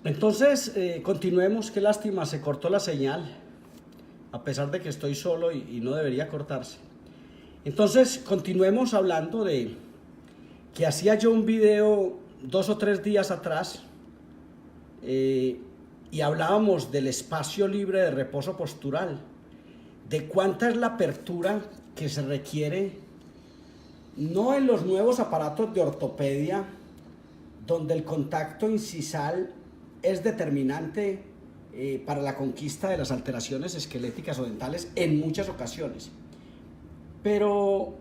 Entonces, continuemos. Qué lástima, se cortó la señal, a pesar de que estoy solo y no debería cortarse. Entonces, continuemos hablando de que hacía yo un video 2 o 3 días atrás y hablábamos del espacio libre de reposo postural, de cuánta es la apertura que se requiere, no en los nuevos aparatos de ortopedia, donde el contacto incisal es determinante para la conquista de las alteraciones esqueléticas o dentales en muchas ocasiones. Pero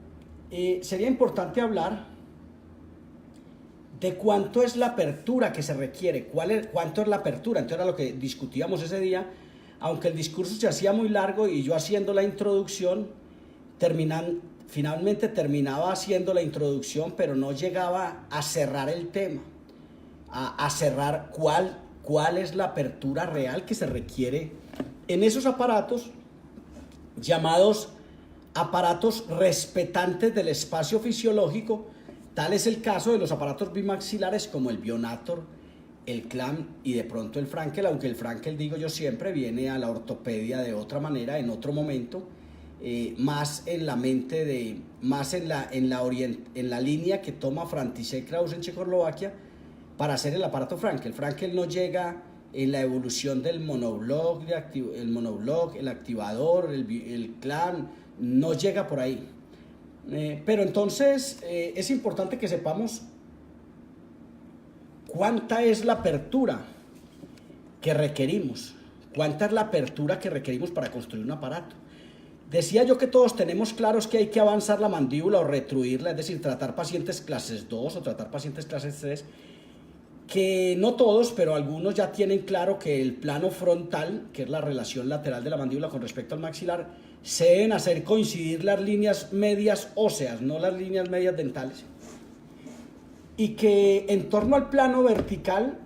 sería importante hablar de cuánto es la apertura que se requiere, cuánto es la apertura. Entonces era lo que discutíamos ese día, aunque el discurso se hacía muy largo y yo haciendo la introducción, finalmente terminaba haciendo la introducción, pero no llegaba a cerrar el tema, a cerrar cuál es la apertura real que se requiere en esos aparatos llamados aparatos respetantes del espacio fisiológico. Tal es el caso de los aparatos bimaxilares como el Bionator, el Clam y de pronto el Frankel, aunque el Frankel, digo yo siempre, viene a la ortopedia de otra manera, en otro momento, más en la mente más en la línea que toma František Kraus en Checoslovaquia para hacer el aparato Frankel. Frankel no llega en la evolución del monobloc, el activador, el Clam, no llega por ahí. Pero entonces es importante que sepamos cuánta es la apertura que requerimos, cuánta es la apertura que requerimos para construir un aparato. Decía yo que todos tenemos claros que hay que avanzar la mandíbula o retruirla, es decir, tratar pacientes clases 2 o tratar pacientes clases 3, que no todos, pero algunos ya tienen claro que el plano frontal, que es la relación lateral de la mandíbula con respecto al maxilar, se deben hacer coincidir las líneas medias óseas, no las líneas medias dentales. Y que en torno al plano vertical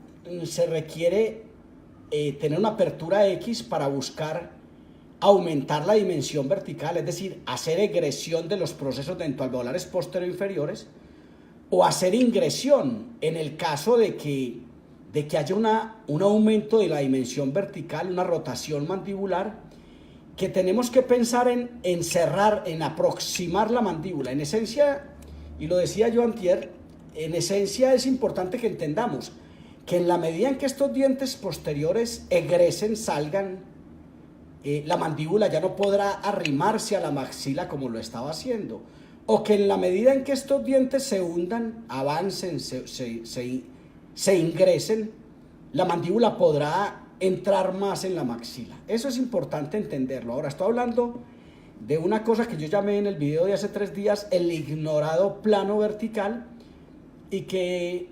se requiere tener una apertura X para buscar aumentar la dimensión vertical, es decir, hacer egresión de los procesos dentoalveolares posterior inferiores, o hacer ingresión en el caso de que haya un aumento de la dimensión vertical, una rotación mandibular, que tenemos que pensar en cerrar, en aproximar la mandíbula. En esencia, y lo decía yo antier, en esencia es importante que entendamos que en la medida en que estos dientes posteriores egresen, salgan, la mandíbula ya no podrá arrimarse a la maxila como lo estaba haciendo, o que en la medida en que estos dientes se hundan, avancen, se ingresen, la mandíbula podrá entrar más en la maxila. Eso es importante entenderlo. Ahora estoy hablando de una cosa que yo llamé en el video de hace 3 días el ignorado plano vertical, y que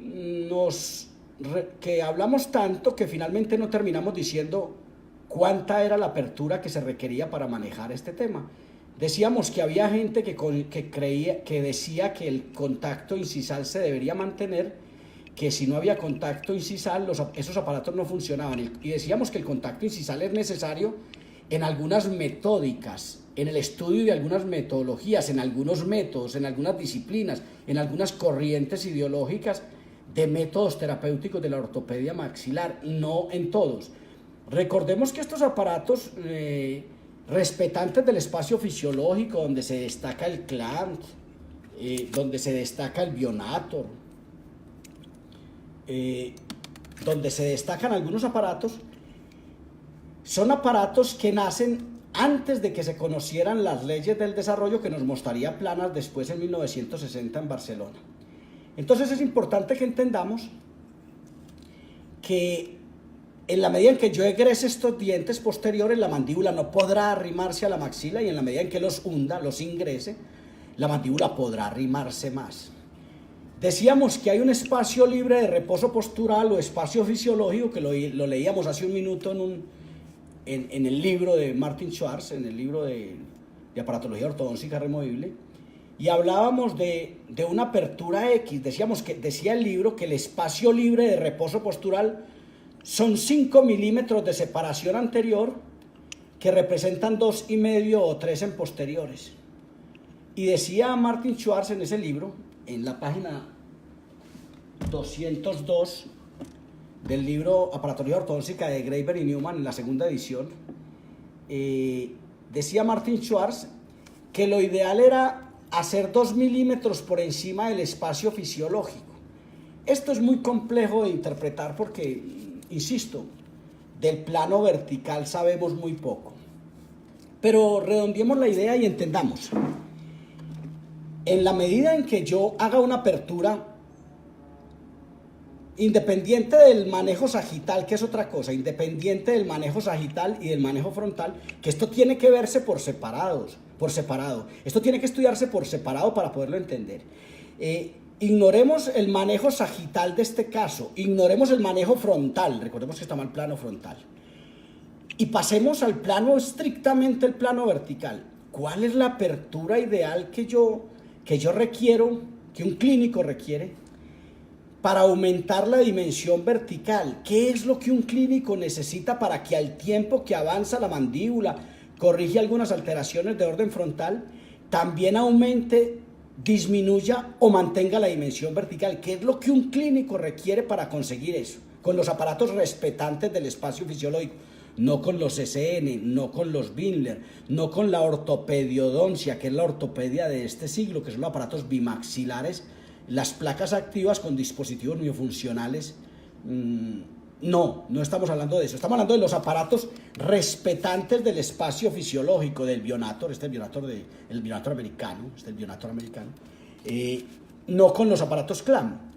hablamos tanto que finalmente no terminamos diciendo cuánta era la apertura que se requería para manejar este tema. Decíamos que había gente que decía que el contacto incisal se debería mantener, que si no había contacto incisal esos aparatos no funcionaban, y decíamos que el contacto incisal es necesario en algunas metódicas, en el estudio de algunas metodologías, en algunos métodos, en algunas disciplinas, en algunas corrientes ideológicas de métodos terapéuticos de la ortopedia maxilar, no en todos. Recordemos que estos aparatos respetantes del espacio fisiológico, donde se destaca el Clamp, donde se destaca el Bionator, donde se destacan algunos aparatos, son aparatos que nacen antes de que se conocieran las leyes del desarrollo que nos mostraría Planas después en 1960 en Barcelona. Entonces es importante que entendamos que en la medida en que yo egrese estos dientes posteriores, la mandíbula no podrá arrimarse a la maxila, y en la medida en que los hunda, los ingrese, la mandíbula podrá arrimarse más. Decíamos que hay un espacio libre de reposo postural o espacio fisiológico, que lo leíamos hace un minuto en el libro de Martin Schwartz, en el libro de aparatología ortodóntica removible, y hablábamos de una apertura X. Decía el libro que el espacio libre de reposo postural son 5 milímetros de separación anterior, que representan 2,5 o 3 en posteriores. Y decía Martin Schwartz en ese libro, en la página 202, del libro Aparatología Ortodóntica de Graeber y Newman en la segunda edición, decía Martin Schwartz que lo ideal era hacer 2 milímetros por encima del espacio fisiológico. Esto es muy complejo de interpretar porque, insisto, del plano vertical sabemos muy poco. Pero redondeemos la idea y entendamos. En la medida en que yo haga una apertura, independiente del manejo sagital, que es otra cosa, independiente del manejo sagital y del manejo frontal, que esto tiene que verse por separado. Esto tiene que estudiarse por separado para poderlo entender. Ignoremos el manejo sagital de este caso, ignoremos el manejo frontal, recordemos que está mal el plano frontal, y pasemos al plano estrictamente el plano vertical. ¿Cuál es la apertura ideal que yo requiero, que un clínico requiere para aumentar la dimensión vertical? ¿Qué es lo que un clínico necesita para que al tiempo que avanza la mandíbula, corrige algunas alteraciones de orden frontal, también aumente, disminuya o mantenga la dimensión vertical? ¿Qué es lo que un clínico requiere para conseguir eso? Con los aparatos respetantes del espacio fisiológico, no con los SN, no con los Windler, no con la ortopediodoncia, que es la ortopedia de este siglo, que son los aparatos bimaxilares, las placas activas con dispositivos miofuncionales. No estamos hablando de eso, estamos hablando de los aparatos respetantes del espacio fisiológico, del Bionator, el Bionator americano, no con los aparatos CLAM.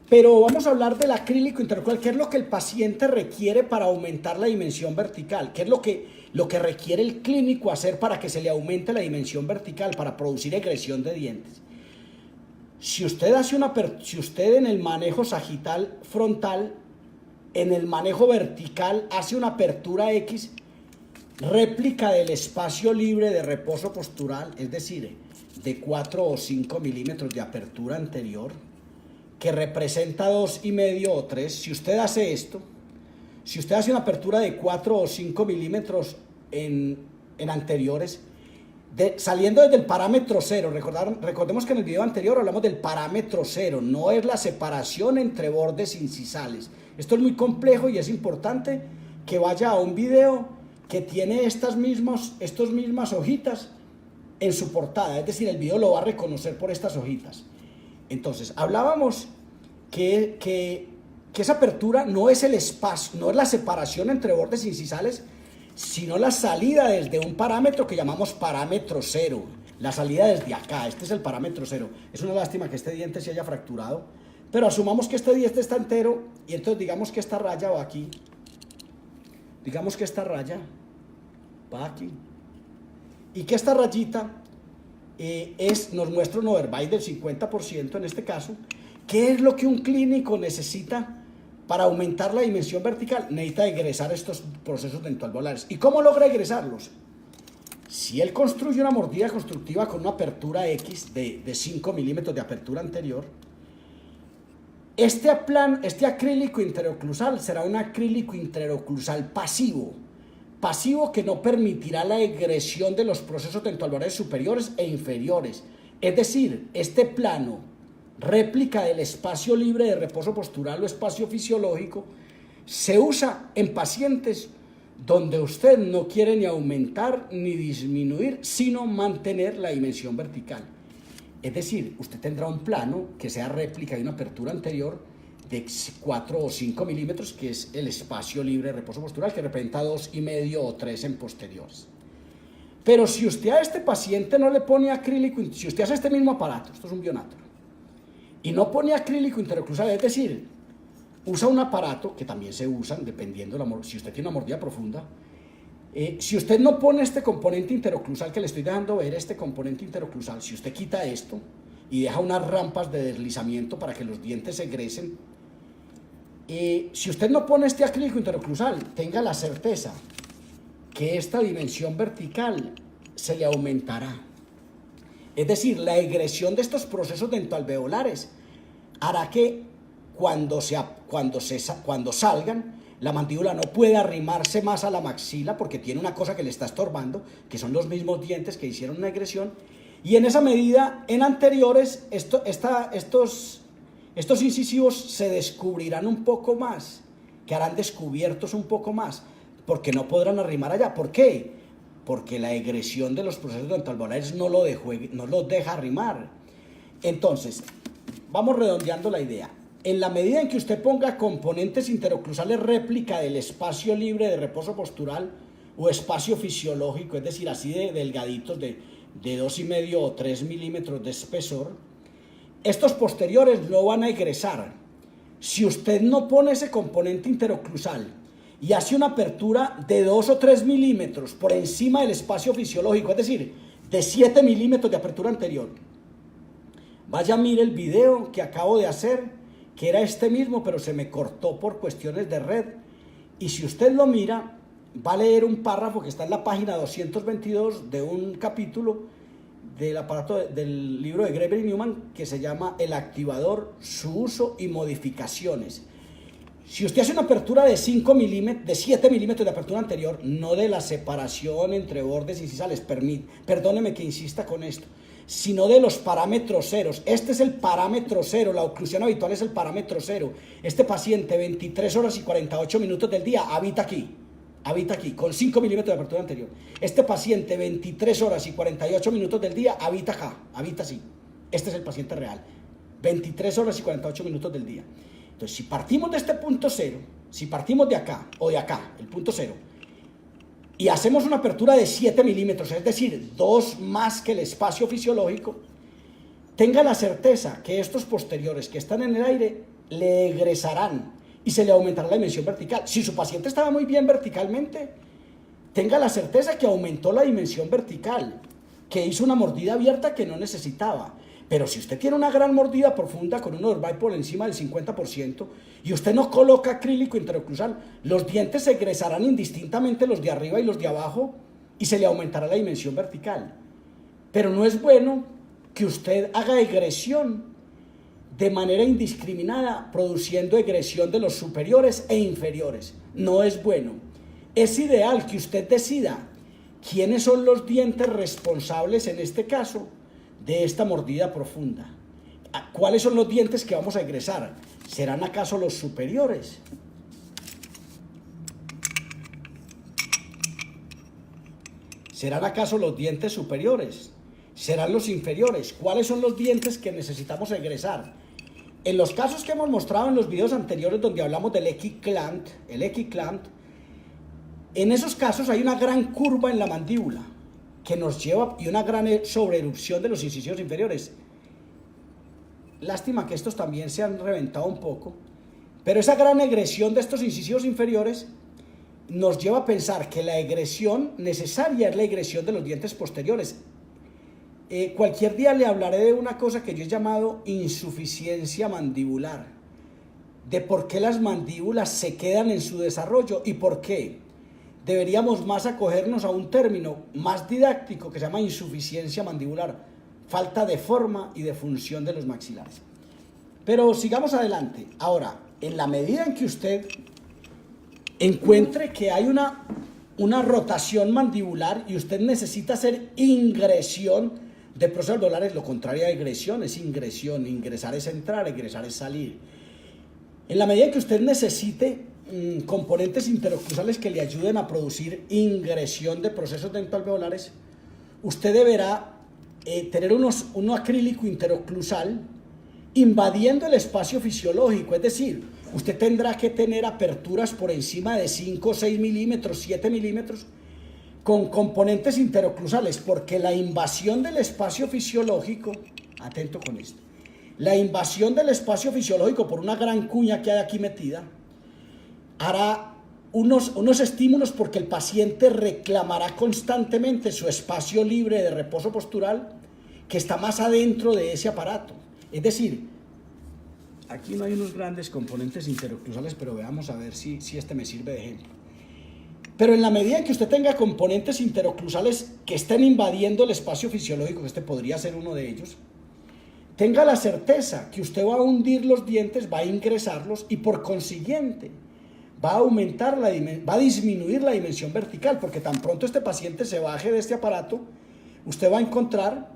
Pero vamos a hablar del acrílico interocular, qué es lo que el paciente requiere para aumentar la dimensión vertical, qué es lo que requiere el clínico hacer para que se le aumente la dimensión vertical, para producir egresión de dientes. Si usted en el manejo sagital frontal, en el manejo vertical hace una apertura X, réplica del espacio libre de reposo postural, es decir, de 4 o 5 milímetros de apertura anterior, que representa 2,5 o 3, si usted hace esto, si usted hace una apertura de 4 o 5 milímetros en anteriores, saliendo desde el parámetro cero, recordemos que en el video anterior hablamos del parámetro cero, no es la separación entre bordes incisales. Esto es muy complejo y es importante que vaya a un video que tiene estas mismas hojitas en su portada, es decir, el video lo va a reconocer por estas hojitas. Entonces, hablábamos que esa apertura no es el espacio, no es la separación entre bordes incisales, sino la salida desde un parámetro que llamamos parámetro cero, la salida desde acá. Este es el parámetro cero. Es una lástima que este diente se haya fracturado, pero asumamos que este diente está entero y entonces digamos que esta raya va aquí, digamos que esta raya va aquí y que esta rayita nos muestra un overbite del 50% en este caso. ¿Qué es lo que un clínico necesita para aumentar la dimensión vertical? Necesita egresar estos procesos dentoalveolares. ¿Y cómo logra egresarlos? Si él construye una mordida constructiva con una apertura X de 5 milímetros de apertura anterior, este acrílico interoclusal será un acrílico interoclusal pasivo que no permitirá la egresión de los procesos dentoalveolares superiores e inferiores. Es decir, este plano, réplica del espacio libre de reposo postural o espacio fisiológico, se usa en pacientes donde usted no quiere ni aumentar ni disminuir, sino mantener la dimensión vertical. Es decir, usted tendrá un plano que sea réplica de una apertura anterior de 4 o 5 milímetros, que es el espacio libre de reposo postural, que representa 2,5 o 3 en posteriores. Pero si usted a este paciente no le pone acrílico, si usted hace este mismo aparato, esto es un Bionator, y no pone acrílico interoclusal, es decir, usa un aparato que también se usan dependiendo si usted tiene una mordida profunda, si usted no pone este componente interoclusal que le estoy dejando ver, este componente interoclusal, si usted quita esto y deja unas rampas de deslizamiento para que los dientes se egresen, si usted no pone este acrílico interoclusal, tenga la certeza que esta dimensión vertical se le aumentará. Es decir, la egresión de estos procesos dentoalveolares hará que cuando salgan, la mandíbula no pueda arrimarse más a la maxila porque tiene una cosa que le está estorbando, que son los mismos dientes que hicieron una egresión, y en esa medida, en anteriores, estos incisivos se descubrirán un poco más, quedarán descubiertos un poco más, porque no podrán arrimar allá. ¿Por qué? Porque la egresión de los procesos dentoalveolares no los deja arrimar. Entonces, vamos redondeando la idea. En la medida en que usted ponga componentes interoclusales réplica del espacio libre de reposo postural o espacio fisiológico, es decir, así de delgaditos, de 2,5 o 3 milímetros de espesor, estos posteriores no van a egresar. Si usted no pone ese componente interoclusal y hace una apertura de 2 o 3 milímetros por encima del espacio fisiológico, es decir, de 7 milímetros de apertura anterior, vaya, mire el video que acabo de hacer, que era este mismo, pero se me cortó por cuestiones de red. Y si usted lo mira, va a leer un párrafo que está en la página 222 de un capítulo del aparato del libro de Greber y Newman que se llama El activador, su uso y modificaciones. Si usted hace una apertura de 5 milímetros, de 7 milímetros de apertura anterior, no de la separación entre bordes y sisales, perdóneme que insista con esto, sino de los parámetros ceros. Este es el parámetro cero, la oclusión habitual es el parámetro cero. Este paciente 23 horas y 48 minutos del día habita aquí, con 5 milímetros de apertura anterior. Este paciente 23 horas y 48 minutos del día habita acá, habita así. Este es el paciente real, 23 horas y 48 minutos del día. Entonces, si partimos de este punto cero, si partimos de acá o de acá, el punto cero, y hacemos una apertura de 7 milímetros, es decir, 2 más que el espacio fisiológico, tenga la certeza que estos posteriores que están en el aire le egresarán y se le aumentará la dimensión vertical. Si su paciente estaba muy bien verticalmente, tenga la certeza que aumentó la dimensión vertical, que hizo una mordida abierta que no necesitaba. Pero si usted tiene una gran mordida profunda con un Orbay por encima del 50% y usted no coloca acrílico interoclusal, los dientes se egresarán indistintamente, los de arriba y los de abajo, y se le aumentará la dimensión vertical. Pero no es bueno que usted haga egresión de manera indiscriminada, produciendo egresión de los superiores e inferiores. No es bueno. Es ideal que usted decida quiénes son los dientes responsables en este caso de esta mordida profunda. ¿Cuáles son los dientes que vamos a egresar? ¿Serán acaso los superiores? ¿Serán acaso los dientes superiores? ¿Serán los inferiores? ¿Cuáles son los dientes que necesitamos egresar? En los casos que hemos mostrado en los videos anteriores donde hablamos del equiclant, en esos casos hay una gran curva en la mandíbula que nos lleva, y una gran sobreerupción de los incisivos inferiores. Lástima que estos también se han reventado un poco, pero esa gran egresión de estos incisivos inferiores nos lleva a pensar que la egresión necesaria es la egresión de los dientes posteriores. Cualquier día le hablaré de una cosa que yo he llamado insuficiencia mandibular, de por qué las mandíbulas se quedan en su desarrollo y por qué deberíamos más acogernos a un término más didáctico que se llama insuficiencia mandibular, falta de forma y de función de los maxilares. Pero sigamos adelante. Ahora, en la medida en que usted encuentre que hay una rotación mandibular y usted necesita hacer ingresión de procesos alveolares, lo contrario a egresión es ingresión, ingresar es entrar, egresar es salir. En la medida en que usted necesite componentes interoclusales que le ayuden a producir ingresión de procesos dentoalveolares, usted deberá tener un acrílico interoclusal invadiendo el espacio fisiológico, es decir, usted tendrá que tener aperturas por encima de 5, 6 milímetros, 7 milímetros con componentes interoclusales, porque la invasión del espacio fisiológico, atento con esto, la invasión del espacio fisiológico por una gran cuña que hay aquí metida, hará unos estímulos porque el paciente reclamará constantemente su espacio libre de reposo postural que está más adentro de ese aparato. Es decir, aquí no hay unos grandes componentes interoclusales, pero veamos a ver si este me sirve de ejemplo. Pero en la medida en que usted tenga componentes interoclusales que estén invadiendo el espacio fisiológico, que este podría ser uno de ellos, tenga la certeza que usted va a hundir los dientes, va a ingresarlos y por consiguiente va a disminuir la dimensión vertical, porque tan pronto este paciente se baje de este aparato, usted va a encontrar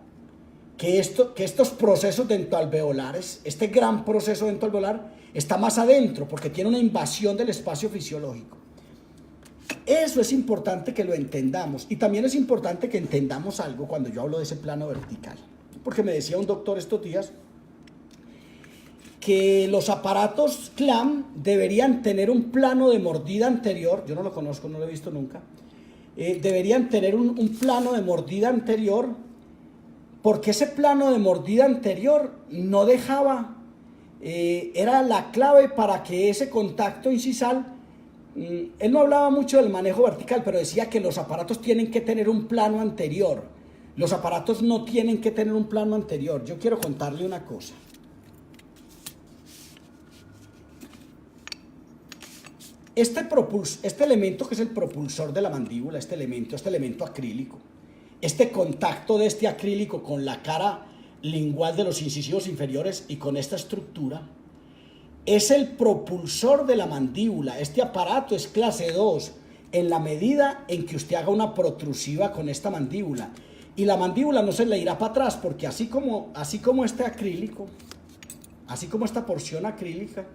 que estos procesos dentoalveolares, este gran proceso dentoalveolar, está más adentro porque tiene una invasión del espacio fisiológico. Eso es importante que lo entendamos, y también es importante que entendamos algo cuando yo hablo de ese plano vertical, porque me decía un doctor estos días que los aparatos CLAM deberían tener un plano de mordida anterior. Yo no lo conozco, no lo he visto nunca. Deberían tener un plano de mordida anterior, porque ese plano de mordida anterior no dejaba, era la clave para que ese contacto incisal, él no hablaba mucho del manejo vertical, pero decía que los aparatos tienen que tener un plano anterior. Los aparatos no tienen que tener un plano anterior. Yo quiero contarle una cosa. Este elemento que es el propulsor de la mandíbula, este elemento acrílico, este contacto de este acrílico con la cara lingual de los incisivos inferiores y con esta estructura, es el propulsor de la mandíbula. Este aparato es clase 2 en la medida en que usted haga una protrusiva con esta mandíbula. Y la mandíbula no se le irá para atrás, porque así como este acrílico, así como esta porción acrílica,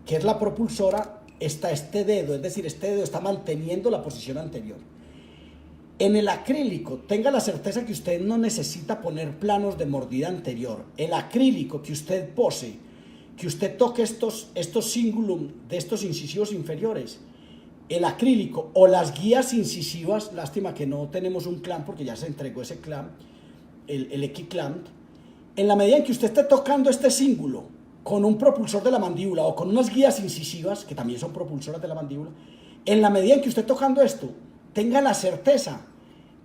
que es la propulsora, está este dedo, es decir, este dedo está manteniendo la posición anterior. En el acrílico, tenga la certeza que usted no necesita poner planos de mordida anterior. El acrílico que usted pose, que usted toque estos cingulum de estos incisivos inferiores, el acrílico o las guías incisivas, lástima que no tenemos un clamp porque ya se entregó ese clamp, el Equiclamp, en la medida en que usted esté tocando este cíngulo con un propulsor de la mandíbula o con unas guías incisivas, que también son propulsoras de la mandíbula, en la medida en que usted tocando esto, tenga la certeza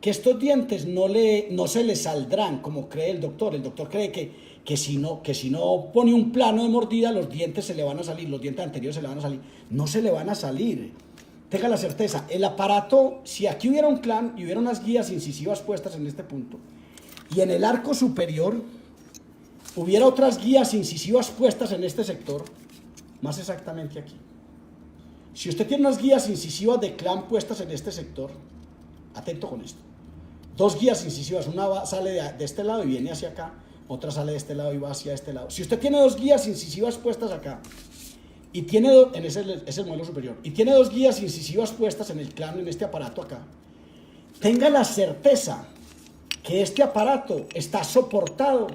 que estos dientes no se le saldrán, como cree el doctor. El doctor cree que si no pone un plano de mordida, los dientes se le van a salir, los dientes anteriores se le van a salir. No se le van a salir. Tenga la certeza, el aparato, si aquí hubiera un clamp y hubiera unas guías incisivas puestas en este punto, y en el arco superior hubiera otras guías incisivas puestas en este sector, más exactamente aquí. Si usted tiene unas guías incisivas de clamp puestas en este sector, atento con esto. Dos guías incisivas, una sale de este lado y viene hacia acá, otra sale de este lado y va hacia este lado. Si usted tiene dos guías incisivas puestas acá, y tiene es el modelo superior, y tiene dos guías incisivas puestas en el clamp, en este aparato acá, tenga la certeza que este aparato está soportado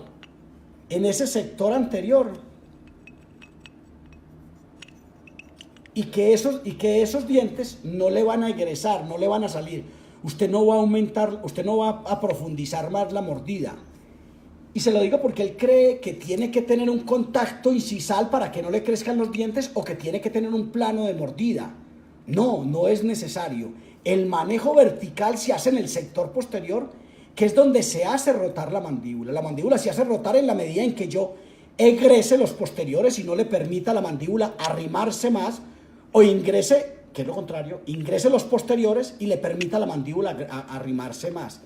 en ese sector anterior, y que esos dientes no le van a egresar, no le van a salir. Usted no va a aumentar, usted no va a profundizar más la mordida. Y se lo digo porque él cree que tiene que tener un contacto incisal para que no le crezcan los dientes, o que tiene que tener un plano de mordida. No, no es necesario. El manejo vertical se hace en el sector posterior, que es donde se hace rotar la mandíbula. La mandíbula se hace rotar en la medida en que yo egrese los posteriores y no le permita a la mandíbula arrimarse más, o ingrese, que es lo contrario, ingrese los posteriores y le permita a la mandíbula arrimarse más.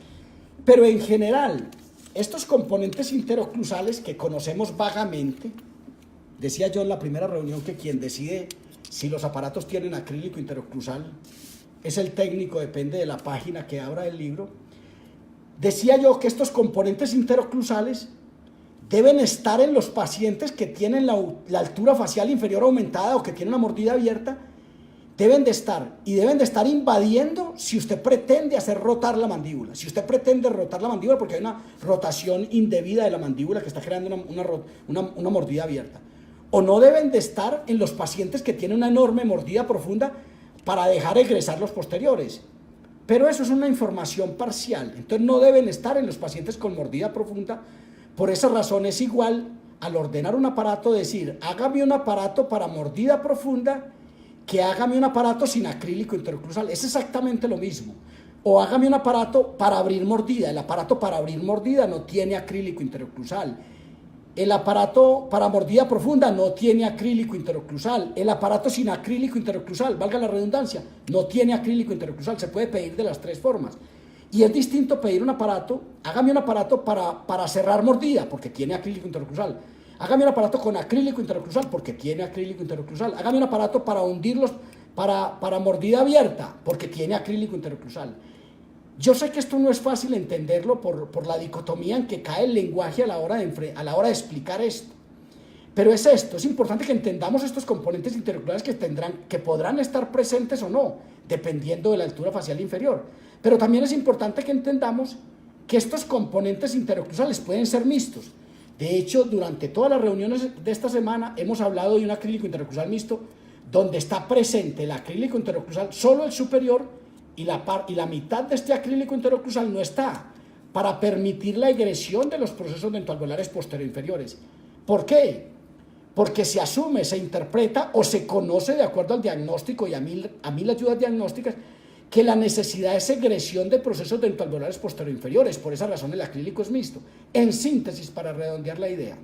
Pero en general, estos componentes interoclusales que conocemos vagamente, decía yo en la primera reunión que quien decide si los aparatos tienen acrílico interoclusal es el técnico, depende de la página que abra el libro. Decía yo que estos componentes interoclusales deben estar en los pacientes que tienen la altura facial inferior aumentada o que tienen una mordida abierta. Deben de estar invadiendo si usted pretende hacer rotar la mandíbula. Si usted pretende rotar la mandíbula porque hay una rotación indebida de la mandíbula que está creando una mordida abierta. O no deben de estar en los pacientes que tienen una enorme mordida profunda para dejar egresar los posteriores. Pero eso es una información parcial. Entonces no deben estar en los pacientes con mordida profunda. Por esa razón es igual al ordenar un aparato decir, hágame un aparato para mordida profunda que hágame un aparato sin acrílico interoclusal. Es exactamente lo mismo. O hágame un aparato para abrir mordida. El aparato para abrir mordida no tiene acrílico interoclusal. El aparato para mordida profunda no tiene acrílico interoclusal. El aparato sin acrílico interoclusal, valga la redundancia, no tiene acrílico interoclusal. Se puede pedir de las tres formas. Y es distinto pedir un aparato, hágame un aparato para cerrar mordida, porque tiene acrílico interoclusal. Hágame un aparato con acrílico interoclusal, porque tiene acrílico interoclusal. Hágame un aparato para hundirlos, para mordida abierta, porque tiene acrílico interoclusal. Yo sé que esto no es fácil entenderlo por la dicotomía en que cae el lenguaje a la hora de explicar esto. Pero es esto, es importante que entendamos estos componentes interoculares que podrán estar presentes o no, dependiendo de la altura facial inferior. Pero también es importante que entendamos que estos componentes interoclusales pueden ser mixtos. De hecho, durante todas las reuniones de esta semana hemos hablado de un acrílico interoclusal mixto, donde está presente el acrílico interoclusal solo el superior y la mitad de este acrílico interoclusal no está, para permitir la egresión de los procesos dentoalveolares posterior-inferiores. ¿Por qué? Porque se asume, se interpreta o se conoce de acuerdo al diagnóstico y a mil ayudas diagnósticas que la necesidad es egresión de procesos dentoalveolares posterior-inferiores. Por esa razón el acrílico es mixto. En síntesis, para redondear la idea,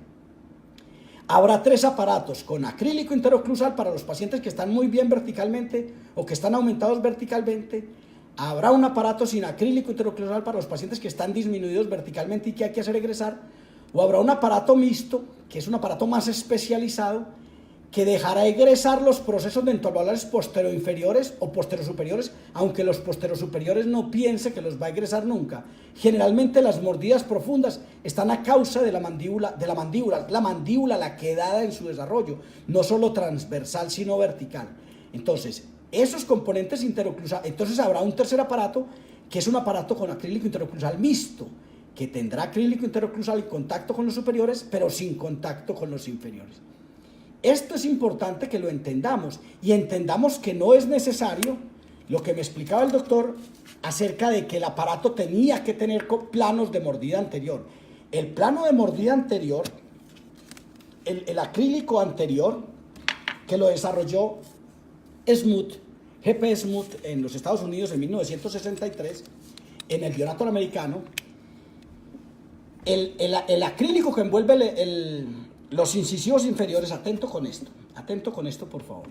habrá 3 aparatos con acrílico interoclusal para los pacientes que están muy bien verticalmente o que están aumentados verticalmente. Habrá un aparato sin acrílico interoclusal para los pacientes que están disminuidos verticalmente y que hay que hacer egresar. O habrá un aparato mixto, que es un aparato más especializado, que dejará egresar los procesos dentoalveolares posterior-inferiores o posterior-superiores, aunque los posterior-superiores no piense que los va a egresar nunca. Generalmente las mordidas profundas están a causa de la mandíbula, la mandíbula la quedada en su desarrollo, no solo transversal sino vertical. Entonces, esos componentes interoclusales, entonces habrá un tercer aparato, que es un aparato con acrílico interoclusal mixto, que tendrá acrílico interoclusal en contacto con los superiores, pero sin contacto con los inferiores. Esto es importante que lo entendamos y entendamos que no es necesario lo que me explicaba el doctor acerca de que el aparato tenía que tener planos de mordida anterior. El plano de mordida anterior, el acrílico anterior, que lo desarrolló Smoot, G.P. Smoot en los Estados Unidos en 1963, en el Bionator americano, el acrílico que envuelve los incisivos inferiores, atento con esto por favor.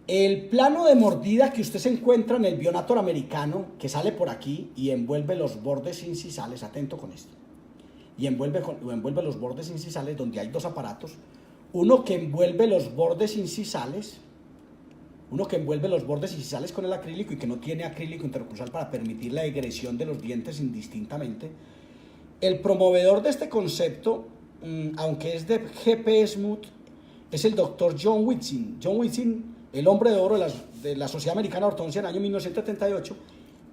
El plano de mordida que usted se encuentra en el Bionator americano, que sale por aquí y envuelve los bordes incisales, atento con esto, y envuelve los bordes incisales, donde hay 2 aparatos, uno que envuelve los bordes incisales, con el acrílico y que no tiene acrílico interoclusal para permitir la egresión de los dientes indistintamente. El promovedor de este concepto, aunque es de G.P. Smoot, es el doctor John Whitson. John Whitson, el hombre de oro de la Sociedad Americana de Ortodoncia en el año 1978,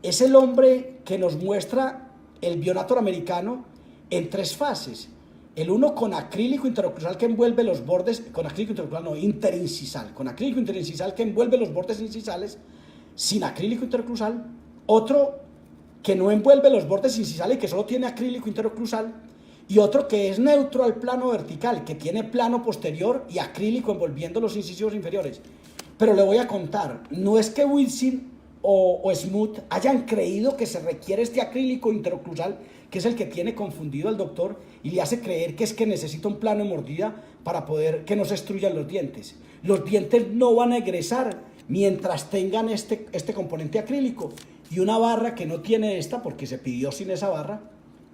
es el hombre que nos muestra el Bionator americano en 3 fases. El uno con acrílico interoclusal que envuelve los bordes, con acrílico interoclusal no, interincisal, con acrílico interincisal que envuelve los bordes incisales, sin acrílico interoclusal. Otro que no envuelve los bordes incisales y que solo tiene acrílico interoclusal. Y otro que es neutro al plano vertical, que tiene plano posterior y acrílico envolviendo los incisivos inferiores. Pero le voy a contar, no es que Wilson o Smoot hayan creído que se requiere este acrílico interoclusal, que es el que tiene confundido al doctor y le hace creer que es que necesita un plano de mordida para poder que no se destruyan los dientes. Los dientes no van a egresar mientras tengan este componente acrílico y una barra que no tiene esta, porque se pidió sin esa barra,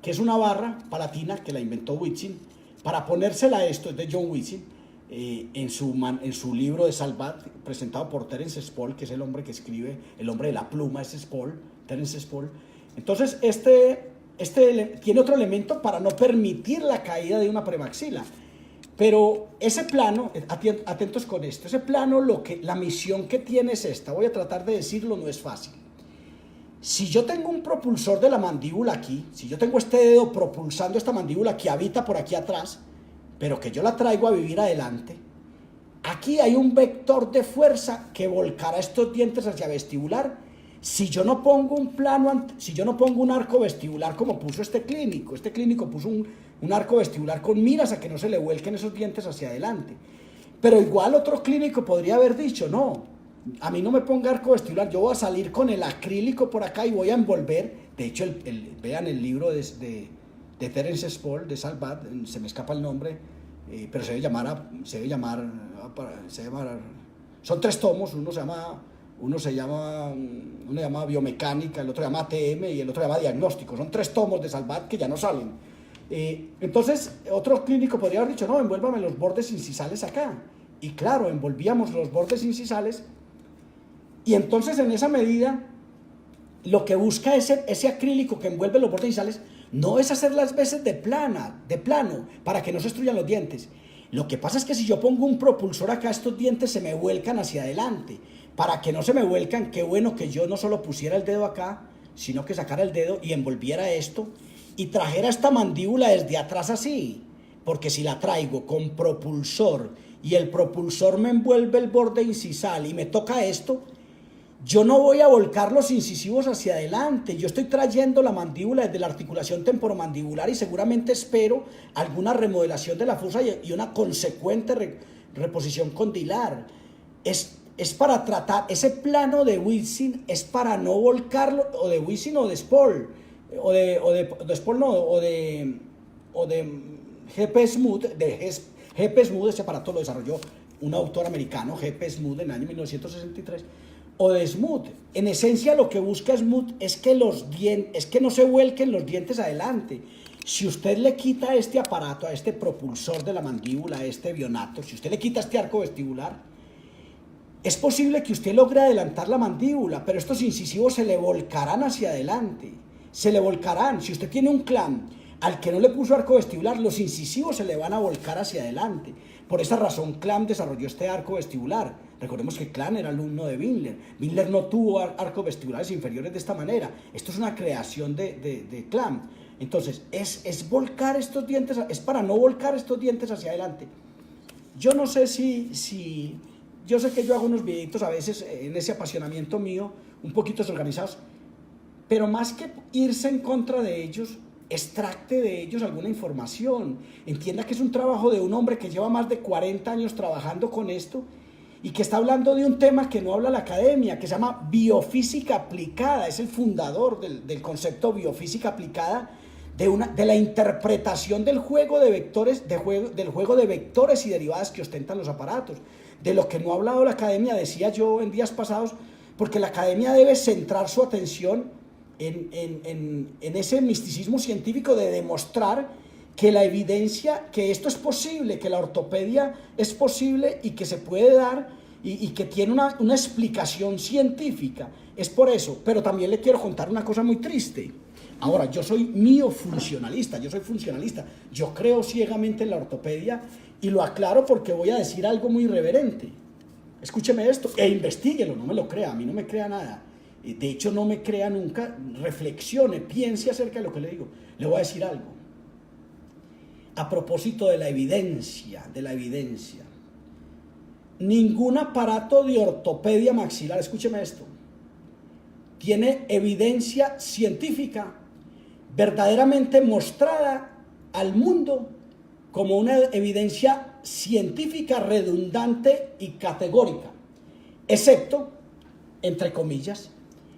que es una barra palatina que la inventó Whitson, para ponérsela a esto, es de John Whitson, en su libro de Salvat, presentado por Terence Spoll, que es el hombre que escribe, el hombre de la pluma es Spoll, Terence Spoll. Entonces este tiene otro elemento para no permitir la caída de una premaxila. Pero ese plano, atentos con esto, ese plano, la misión que tiene es esta. Voy a tratar de decirlo, no es fácil. Si yo tengo un propulsor de la mandíbula aquí, si yo tengo este dedo propulsando esta mandíbula que habita por aquí atrás, pero que yo la traigo a vivir adelante, aquí hay un vector de fuerza que volcará estos dientes hacia vestibular. Si yo no pongo un arco vestibular como puso este clínico puso un arco vestibular con miras a que no se le vuelquen esos dientes hacia adelante. Pero igual otro clínico podría haber dicho, no, a mí no me ponga arco vestibular, yo voy a salir con el acrílico por acá y voy a envolver. De hecho, vean el libro de Terence Spoll, de Salvat, se me escapa el nombre, pero se debe llamar, son 3 tomos, uno se llama biomecánica, el otro se llama ATM y el otro se llama diagnóstico. Son 3 tomos de Salvat que ya no salen. Entonces, otro clínico podría haber dicho, no, envuélvame los bordes incisales acá. Y claro, envolvíamos los bordes incisales y entonces en esa medida lo que busca ese acrílico que envuelve los bordes incisales no es hacer las veces de plano, para que no se destruyan los dientes. Lo que pasa es que si yo pongo un propulsor acá, estos dientes se me vuelcan hacia adelante. Para que no se me vuelcan, qué bueno que yo no solo pusiera el dedo acá, sino que sacara el dedo y envolviera esto y trajera esta mandíbula desde atrás así. Porque si la traigo con propulsor y el propulsor me envuelve el borde incisal y me toca esto, yo no voy a volcar los incisivos hacia adelante. Yo estoy trayendo la mandíbula desde la articulación temporomandibular y seguramente espero alguna remodelación de la fosa y una consecuente reposición condilar. Es para tratar ese plano de Wissing, es para no volcarlo, o de Wissing o de Spoll, o de Spoll no, o de GP Smooth, GP Smooth, ese aparato lo desarrolló un autor americano, GP Smooth, en el año 1963, o de Smooth. En esencia lo que busca Smooth es que no se vuelquen los dientes adelante. Si usted le quita este aparato, a este propulsor de la mandíbula, a este Bionator, si usted le quita este arco vestibular, es posible que usted logre adelantar la mandíbula, pero estos incisivos se le volcarán hacia adelante, se le volcarán. Si usted tiene un clam al que no le puso arco vestibular, los incisivos se le van a volcar hacia adelante. Por esa razón, Clam desarrolló este arco vestibular. Recordemos que Clam era alumno de Windler. Windler no tuvo arcos vestibulares inferiores de esta manera. Esto es una creación de Clam. Entonces, es volcar estos dientes, es para no volcar estos dientes hacia adelante. Yo no sé si yo sé que yo hago unos videitos a veces en ese apasionamiento mío, un poquito desorganizados, pero más que irse en contra de ellos, extracte de ellos alguna información. Entienda que es un trabajo de un hombre que lleva más de 40 años trabajando con esto y que está hablando de un tema que no habla la academia, que se llama biofísica aplicada. Es el fundador del concepto biofísica aplicada, de la interpretación del juego de vectores, del juego de vectores y derivadas que ostentan los aparatos. De lo que no ha hablado la academia, decía yo en días pasados, porque la academia debe centrar su atención en ese misticismo científico de demostrar que la evidencia, que esto es posible, que la ortopedia es posible y que se puede dar y que tiene una explicación científica. Es por eso, pero también le quiero contar una cosa muy triste. Ahora, yo soy miofuncionalista, yo creo ciegamente en la ortopedia y lo aclaro porque voy a decir algo muy irreverente. Escúcheme esto e investíguelo, no me lo crea, a mí no me crea nada. De hecho, no me crea nunca, reflexione, piense acerca de lo que le digo. Le voy a decir algo. A propósito de la evidencia, ningún aparato de ortopedia maxilar, escúcheme esto, tiene evidencia científica verdaderamente mostrada al mundo como una evidencia científica redundante y categórica, excepto, entre comillas,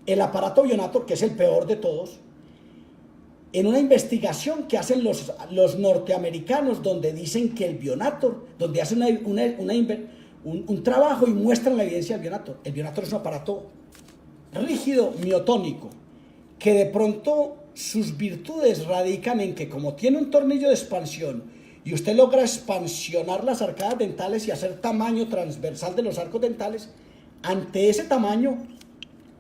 el aparato Bionator, que es el peor de todos, en una investigación que hacen los norteamericanos, donde dicen que el Bionator, donde hacen un trabajo y muestran la evidencia del Bionator. El Bionator es un aparato rígido, miotónico, que de pronto sus virtudes radican en que, como tiene un tornillo de expansión y usted logra expansionar las arcadas dentales y hacer tamaño transversal de los arcos dentales, ante ese tamaño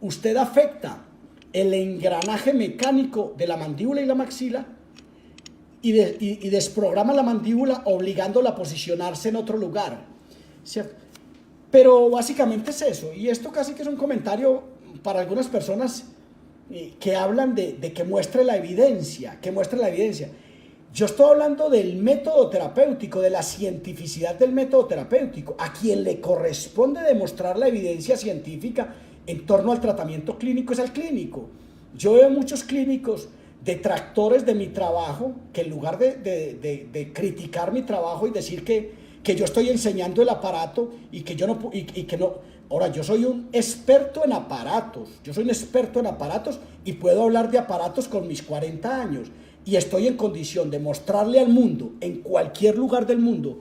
usted afecta el engranaje mecánico de la mandíbula y la maxila y desprograma la mandíbula obligándola a posicionarse en otro lugar, ¿cierto? Pero básicamente es eso, y esto casi que es un comentario para algunas personas que hablan de que muestre la evidencia, Yo estoy hablando del método terapéutico, de la cientificidad del método terapéutico. A quien le corresponde demostrar la evidencia científica en torno al tratamiento clínico es al clínico. Yo veo muchos clínicos detractores de mi trabajo que en lugar de criticar mi trabajo y decir que yo estoy enseñando el aparato y que yo no... Ahora, yo soy un experto en aparatos, y puedo hablar de aparatos con mis 40 años y estoy en condición de mostrarle al mundo, en cualquier lugar del mundo,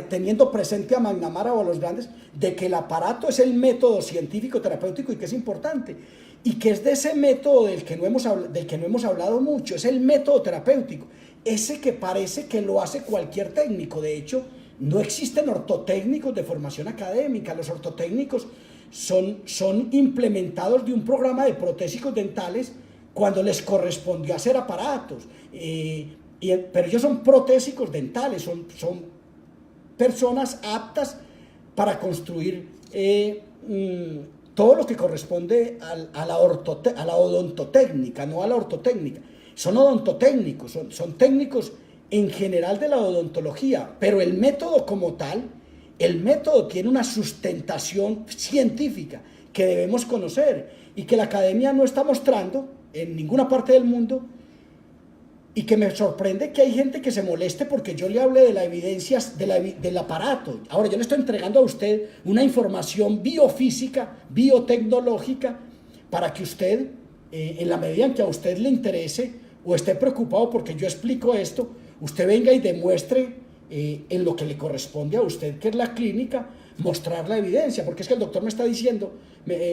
teniendo presente a McNamara o a los grandes, de que el aparato es el método científico terapéutico y que es importante, y que es de ese método del que no hemos hablado mucho, es el método terapéutico, ese que parece que lo hace cualquier técnico. De hecho, no existen ortotécnicos de formación académica. Los ortotécnicos son implementados de un programa de protésicos dentales cuando les correspondió hacer aparatos. Pero ellos son protésicos dentales, son personas aptas para construir todo lo que corresponde a la odontotécnica, no a la ortotécnica. Son odontotécnicos, son técnicos en general de la odontología, pero el método como tal, el método tiene una sustentación científica que debemos conocer y que la academia no está mostrando en ninguna parte del mundo, y que me sorprende que hay gente que se moleste porque yo le hable de la evidencia del aparato. Ahora, yo le estoy entregando a usted una información biofísica, biotecnológica, para que usted, en la medida en que a usted le interese o esté preocupado porque yo explico esto, usted venga y demuestre en lo que le corresponde a usted, que es la clínica, mostrar la evidencia, porque es que el doctor me está diciendo,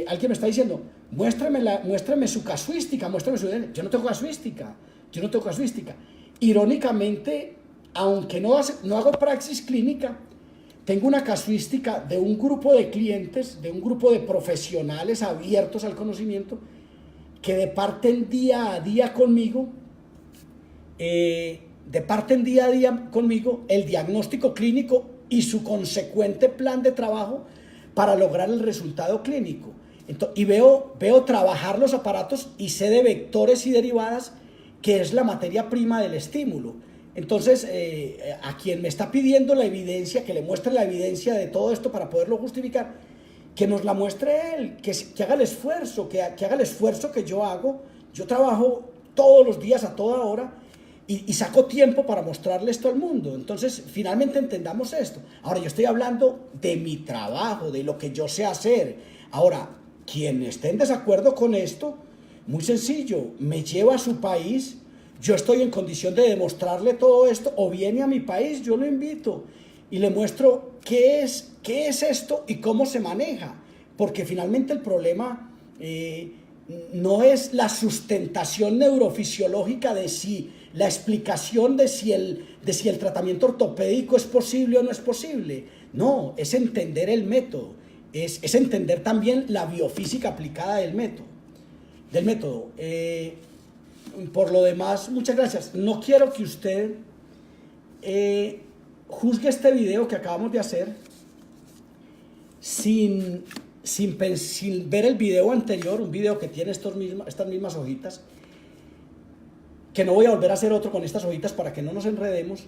alguien me está diciendo, muéstrame su casuística, muéstrame su evidencia. Yo no tengo casuística. Irónicamente, aunque no hago praxis clínica, tengo una casuística de un grupo de clientes, de un grupo de profesionales abiertos al conocimiento, que departen día a día conmigo, el diagnóstico clínico y su consecuente plan de trabajo para lograr el resultado clínico. Y veo trabajar los aparatos y sé de vectores y derivadas, que es la materia prima del estímulo. Entonces, a quien me está pidiendo la evidencia, que le muestre la evidencia de todo esto para poderlo justificar, que nos la muestre él, que haga el esfuerzo, que haga el esfuerzo que yo hago. Yo trabajo todos los días, a toda hora, y saco tiempo para mostrarle esto al mundo. Entonces, finalmente entendamos esto. Ahora, yo estoy hablando de mi trabajo, de lo que yo sé hacer. Ahora, quien esté en desacuerdo con esto, muy sencillo, me lleva a su país, yo estoy en condición de demostrarle todo esto, o viene a mi país, yo lo invito y le muestro qué es esto y cómo se maneja, porque finalmente el problema no es la sustentación neurofisiológica de si la explicación de si el tratamiento ortopédico es posible o no es posible, no, es entender el método, es entender también la biofísica aplicada del método. Por lo demás, muchas gracias. No quiero que usted juzgue este video que acabamos de hacer sin ver el video anterior, un video que tiene estas mismas hojitas, que no voy a volver a hacer otro con estas hojitas para que no nos enredemos.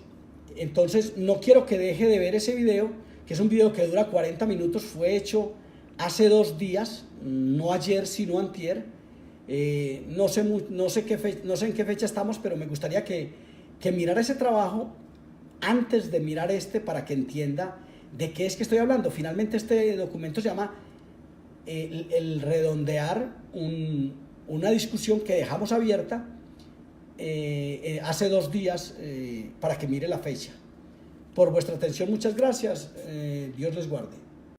Entonces, no quiero que deje de ver ese video, que es un video que dura 40 minutos, fue hecho hace 2 días, no ayer, sino antier. No sé en qué fecha estamos, pero me gustaría que mirara ese trabajo antes de mirar este, para que entienda de qué es que estoy hablando. Finalmente, este documento se llama el redondear una discusión que dejamos abierta hace 2 días, para que mire la fecha. Por vuestra atención, muchas gracias. Dios les guarde.